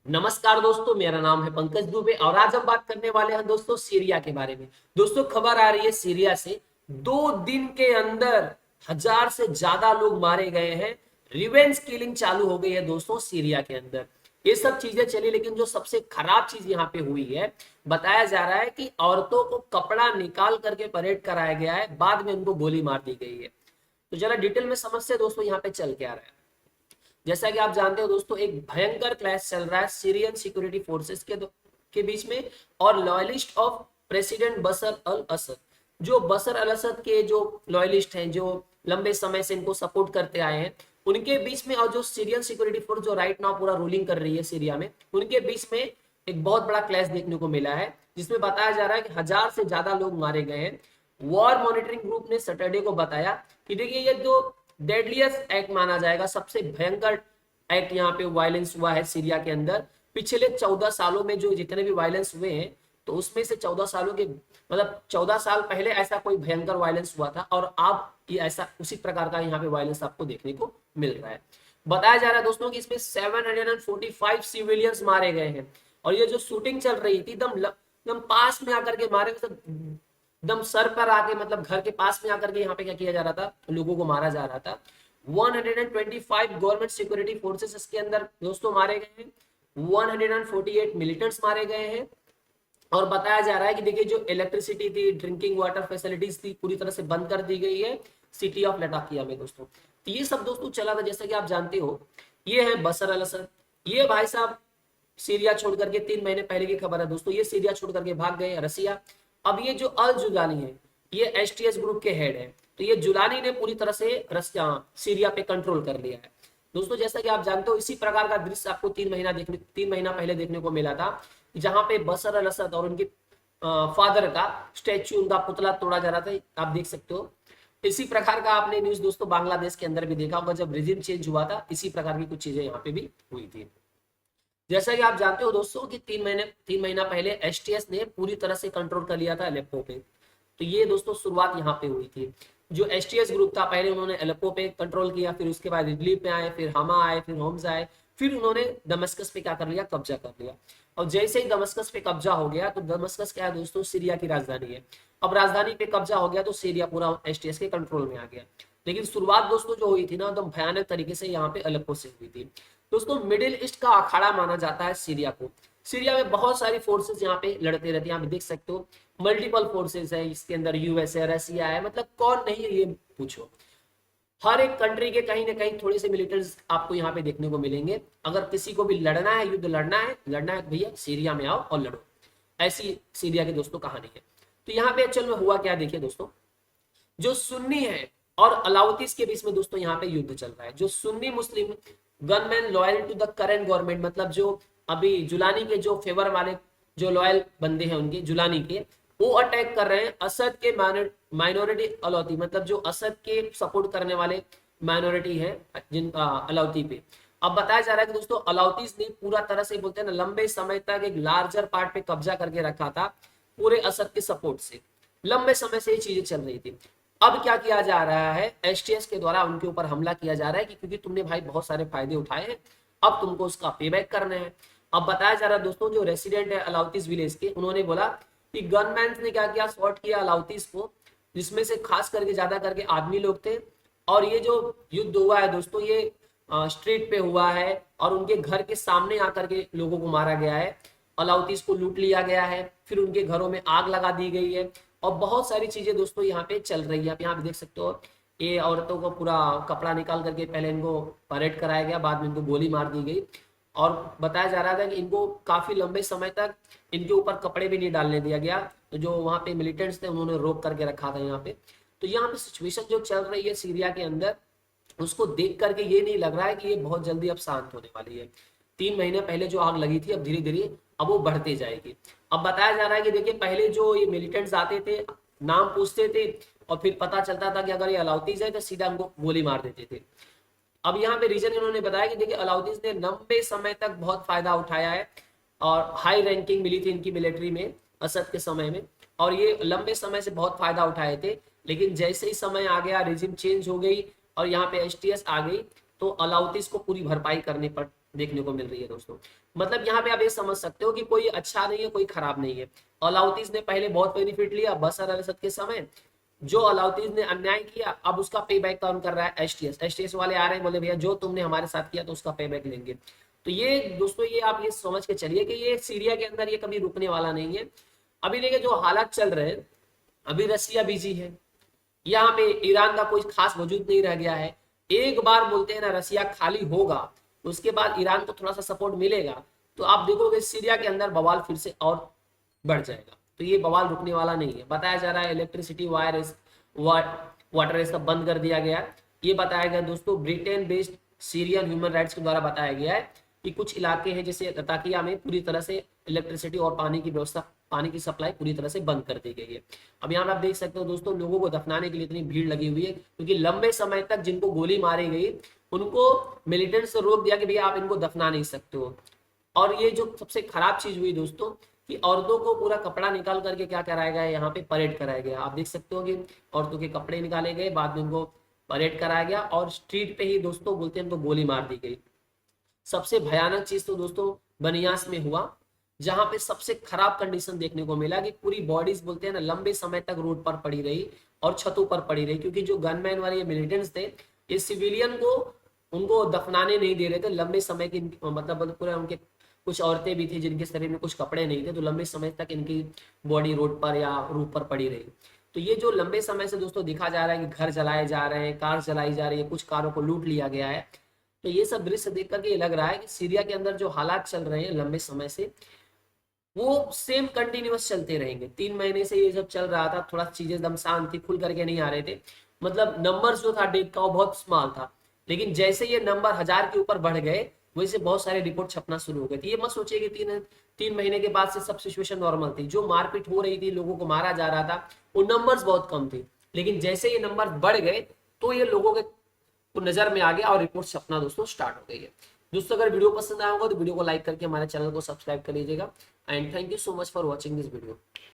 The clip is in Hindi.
नमस्कार दोस्तों, मेरा नाम है पंकज दुबे और आज हम बात करने वाले हैं दोस्तों सीरिया के बारे में। दोस्तों खबर आ रही है सीरिया से 2 दिन के अंदर 1000 से ज्यादा लोग मारे गए हैं। रिवेंज किलिंग चालू हो गई है दोस्तों सीरिया के अंदर। ये सब चीजें चली, लेकिन जो सबसे खराब चीज यहाँ पे हुई है, बताया जा रहा है कि औरतों को कपड़ा निकाल करके परेड कराया गया है, बाद में उनको गोली मार दी गई है। तो जरा डिटेल में समझते दोस्तों यहाँ पे चल क्या रहा है। जैसा कि आप जानते हो दोस्तों, एक भयंकर क्लैश चल रहा है सीरियन सिक्योरिटी फोर्सेस के बीच में और लॉयलिस्ट ऑफ प्रेसिडेंट बशर अल असद। जो बशर अल असद के जो लॉयलिस्ट हैं, जो लंबे समय से इनको सपोर्ट करते आए हैं, उनके बीच में और जो सीरियन सिक्योरिटी फोर्स जो राइट नाउ पूरा रूलिंग कर रही है सीरिया में, उनके बीच में एक बहुत बड़ा क्लैश देखने को मिला है, जिसमें बताया जा रहा है कि 1000 से ज्यादा लोग मारे गए हैं। वॉर मॉनिटरिंग ग्रुप ने सैटरडे को बताया कि देखिए, ये जो डेडलिएस्ट एक्ट माना जाएगा, सबसे भयंकर एक्ट यहाँ पे वायलेंस हुआ है सीरिया के अंदर। पिछले 14 सालों में जो जितने भी वायलेंस हुए हैं, तो उसमें से 14 सालों के मतलब 14 साल पहले ऐसा कोई भयंकर वायलेंस हुआ था, और अब ये ऐसा उसी प्रकार का यहाँ पे वायलेंस आपको देखने को मिल रहा है। बताया जा रहा है दोस्तों कि इसमें 745 सिविलियंस मारे गए हैं, और ये जो शूटिंग चल रही थी एकदम पास में आकर के मारे, एकदम सर पर आके, मतलब घर के पास में आकर के यहाँ पे क्या किया जा रहा था, लोगों को मारा जा रहा था। 125 गवर्नमेंट सिक्योरिटी फोर्सेस इसके अंदर दोस्तों मारे गए हैं। 148 मिलिटेंट्स मारे गए हैं। और बताया जा रहा है कि देखिए, जो इलेक्ट्रिसिटी थी, ड्रिंकिंग वाटर फैसिलिटीज थी, पूरी तरह से बंद कर दी गई है सिटी ऑफ लटाकिया में दोस्तों। तो ये सब दोस्तों चला था, जैसा कि आप जानते हो। ये है बशर अल असद। ये भाई साहब सीरिया छोड़ करके 3 महीने पहले की खबर है दोस्तों, ये सीरिया छोड़ करके भाग गए रसिया। अब ये जो अल जुलानी है, ये एसटीएस ग्रुप के हेड है। तो ये जुलानी ने पूरी तरह से रसिया सीरिया पे कंट्रोल कर लिया है दोस्तों। जैसा कि आप जानते हो, इसी प्रकार का दृश्य आपको 3 महीना पहले देखने को मिला था, जहां पे बशर अल असद और उनके फादर का स्टैच्यू, उनका पुतला तोड़ा जा रहा था, आप देख सकते हो। इसी प्रकार का आपने न्यूज दोस्तों बांग्लादेश के अंदर भी देखा होगा, जब रिजिम चेंज हुआ था, इसी प्रकार की कुछ चीजें यहाँ पे भी हुई थी। जैसा कि आप जानते हो दोस्तों कि 3 महीना पहले एसटीएस ने पूरी तरह से कंट्रोल कर लिया था अलेप्पो पे। तो ये दोस्तों शुरुआत यहाँ पे हुई थी। जो एसटीएस ग्रुप था, पहले उन्होंने अलेप्पो पे कंट्रोल किया, फिर उसके बाद इडलिब पे आए, फिर हमा आए, फिर होम्स आए, फिर उन्होंने दमस्कस पे क्या कर लिया, कब्जा कर लिया। और जैसे ही दमस्कस पे कब्जा हो गया, तो दमस्कस क्या है दोस्तों, सीरिया की राजधानी है। अब राजधानी पे कब्जा हो गया तो सीरिया पूरा एसटीएस के कंट्रोल में आ गया। लेकिन शुरुआत दोस्तों जो हुई थी ना, एकदम भयानक तरीके से यहाँ पे अलेप्पो से हुई थी दोस्तों। मिडिल ईस्ट का अखाड़ा माना जाता है सीरिया को। सीरिया में बहुत सारी फोर्सेस यहाँ पे लड़ते रहते हैं, आप देख सकते हो। मल्टीपल फोर्सेस है इसके अंदर, यूएस है, रसिया है, मतलब कौन नहीं है ये पूछो। हर एक कंट्री के कहीं ना कहीं थोड़े से मिलिटेंट्स आपको यहाँ पे देखने को मिलेंगे। अगर किसी को भी लड़ना है, युद्ध लड़ना है भैया, सीरिया में आओ और लड़ो। ऐसी सीरिया की दोस्तों कहानी है। तो यहाँ पे एक्चुअल में हुआ क्या, देखिए दोस्तों, जो सुन्नी है और अलाउतीस के बीच में दोस्तों यहाँ पे युद्ध चल रहा है। जो सुन्नी Muslim gunman loyal to the current government, मतलब जो अभी जुलानी के जो फेवर वाले जो लॉयल बंदे हैं उनके, जुलानी के, वो अटैक कर रहे हैं असद के माइनॉरिटी अलाउती, मतलब जो असद के सपोर्ट करने वाले माइनॉरिटी है जिन अलाउती पे। अब बताया जा रहा है कि दोस्तों अलाउतीस ने पूरा तरह से, बोलते हैं ना, लंबे समय तक एक लार्जर पार्ट पे कब्जा करके रखा था पूरे असद के सपोर्ट से। लंबे समय से ये चीजें चल रही थी। अब क्या किया जा रहा है, एसटीएस के द्वारा उनके ऊपर हमला किया जा रहा है कि क्योंकि तुमने भाई बहुत सारे फायदे उठाए हैं, अब तुमको उसका पे बैक करना है। अब बताया जा रहा है दोस्तों, जो रेसिडेंट है अलाउतीस विलेज के, उन्होंने बोला कि गनमैन ने क्या किया, शॉट किया अलाउतीस को, जिसमें से खास करके ज्यादा करके आदमी लोग थे। और ये जो युद्ध हुआ है दोस्तों, ये स्ट्रीट पे हुआ है और उनके घर के सामने आकर के लोगों को मारा गया है। अलाउतीस को लूट लिया गया है, फिर उनके घरों में आग लगा दी गई है, और बहुत सारी चीजें दोस्तों यहाँ पे चल रही है। आप यहाँ पे देख सकते हो, ये औरतों को पूरा कपड़ा निकाल करके पहले इनको परेड कराया गया, बाद में इनको गोली मार दी गई। और बताया जा रहा था कि इनको काफी लंबे समय तक इनके ऊपर कपड़े भी नहीं डालने दिया गया। तो जो वहाँ पे मिलिटेंट्स थे, उन्होंने रोक करके रखा था यहाँ पे। तो यहाँ पे सिचुएशन जो चल रही है सीरिया के अंदर, उसको देख करके ये नहीं लग रहा है कि ये बहुत जल्दी अब शांत होने वाली है। 3 महीने पहले जो आग लगी थी, अब धीरे धीरे अब वो बढ़ते जाएगी। अब बताया जा रहा है कि देखिए, पहले जो ये मिलिटेंट्स आते थे, नाम पूछते थे, और फिर पता चलता था कि अगर ये अलाउतीस है तो सीधा उनको गोली मार देते थे। अब यहाँ पे रीजन इन्होंने बताया कि देखिए, अलाउद्दीन ने लंबे समय तक बहुत फायदा उठाया है, और हाई रैंकिंग मिली थी इनकी मिलिट्री में असद के समय में, और ये लंबे समय से बहुत फायदा उठाए थे। लेकिन जैसे ही समय आ गया, रिजिम चेंज हो गई और यहाँ पे एसटीएस आ गई, तो अलाउद्दीन को पूरी भरपाई करनी देखने को मिल रही है दोस्तों। मतलब यहाँ पे आप ये समझ सकते हो कि कोई अच्छा नहीं है, कोई खराब नहीं है। अलाउद्दीन ने पहले बहुत बेनिफिट लिया बशर अल असद के समय, जो अलाउद्दीन ने अन्याय किया अब उसका पे बैक कौन कर रहा है? एसटीएस वाले आ रहे हैं, बोले भैया जो तुमने हमारे साथ किया तो उसका पे बैक लेंगे। तो ये दोस्तों ये आप ये समझ के चलिए कि ये सीरिया के अंदर ये कभी रुकने वाला नहीं है। अभी देखिए जो हालात चल रहे हैं, अभी रसिया बिजी है, यहाँ पे ईरान का कोई खास वजूद नहीं रह गया है। एक बार बोलते हैं ना रसिया खाली होगा, उसके बाद ईरान को थोड़ा सा सपोर्ट मिलेगा, तो आप देखोगे सीरिया के अंदर बवाल फिर से और बढ़ जाएगा। तो ये बवाल रुकने वाला नहीं है। बताया जा रहा है इलेक्ट्रिसिटी वाटर सब बंद कर दिया गया। ये बताया गया दोस्तों Britain based Syrian human rights के द्वारा बताया गया है कि कुछ इलाके हैं जैसे लताकिया में पूरी तरह से इलेक्ट्रिसिटी और पानी की व्यवस्था, पानी की सप्लाई पूरी तरह से बंद कर दी गई है। अब यहाँ पे आप देख सकते हो दोस्तों लोगों को दफनाने के लिए इतनी भीड़ लगी हुई है, क्योंकि लंबे समय तक जिनको गोली मारी गई उनको मिलिटेंट से रोक दिया कि भैया आप इनको दफना नहीं सकते हो। और ये जो सबसे खराब चीज हुई दोस्तों कि औरतों को पूरा कपड़ा निकाल करके क्या कराया गया, यहाँ पे परेड कराया गया। आप देख सकते हो कि औरतों के कपड़े निकाले गए, बाद में उनको परेड कराया गया और स्ट्रीट पे ही दोस्तों बोलते हैं तो गोली मार दी गई। सबसे भयानक चीज तो दोस्तों बनियास में हुआ, जहां पे सबसे खराब कंडीशन देखने को मिला कि पूरी बॉडीज बोलते हैं ना लंबे समय तक रोड पर पड़ी रही और छतों पर पड़ी रही, क्योंकि जो गनमैन वाले मिलिटेंट्स थे ये सिविलियन को उनको दफनाने नहीं दे रहे थे लंबे समय की, मतलब पूरे उनके कुछ औरतें भी थी जिनके शरीर में कुछ कपड़े नहीं थे, तो लंबे समय तक इनकी बॉडी रोड पर या रूफ पर पड़ी रही। तो ये जो लंबे समय से दोस्तों दिखा जा रहा है कि घर जलाए जा रहे हैं, कार जलाई जा रही है, कुछ कारों को लूट लिया गया है, तो ये सब दृश्य देख करके ये लग रहा है कि सीरिया के अंदर जो हालात चल रहे हैं लंबे समय से वो सेम कंटिन्यूअस चलते रहेंगे। 3 महीने से ये सब चल रहा था, थोड़ा चीजें एकदम शांत थी, खुल करके नहीं आ रहे थे, मतलब नंबर्स जो था डेथ का वो बहुत स्मॉल था। लेकिन जैसे ये नंबर 1000 के ऊपर बढ़ गए वैसे बहुत सारे रिपोर्ट छपना शुरू हो गए थे। ये मत सोचिए कि तीन महीने के बाद से सब सिचुएशन नॉर्मल थी। जो मारपीट हो रही थी, लोगों को मारा जा रहा था, वो नंबर्स बहुत कम थे। लेकिन जैसे ये नंबर बढ़ गए तो ये लोगों के नजर में आ गया और रिपोर्ट छपना दोस्तों स्टार्ट हो गई है। दोस्तों अगर वीडियो पसंद आया होगा तो वीडियो को लाइक करके हमारे चैनल को सब्सक्राइब कर लीजिएगा and thank you so much for watching this video.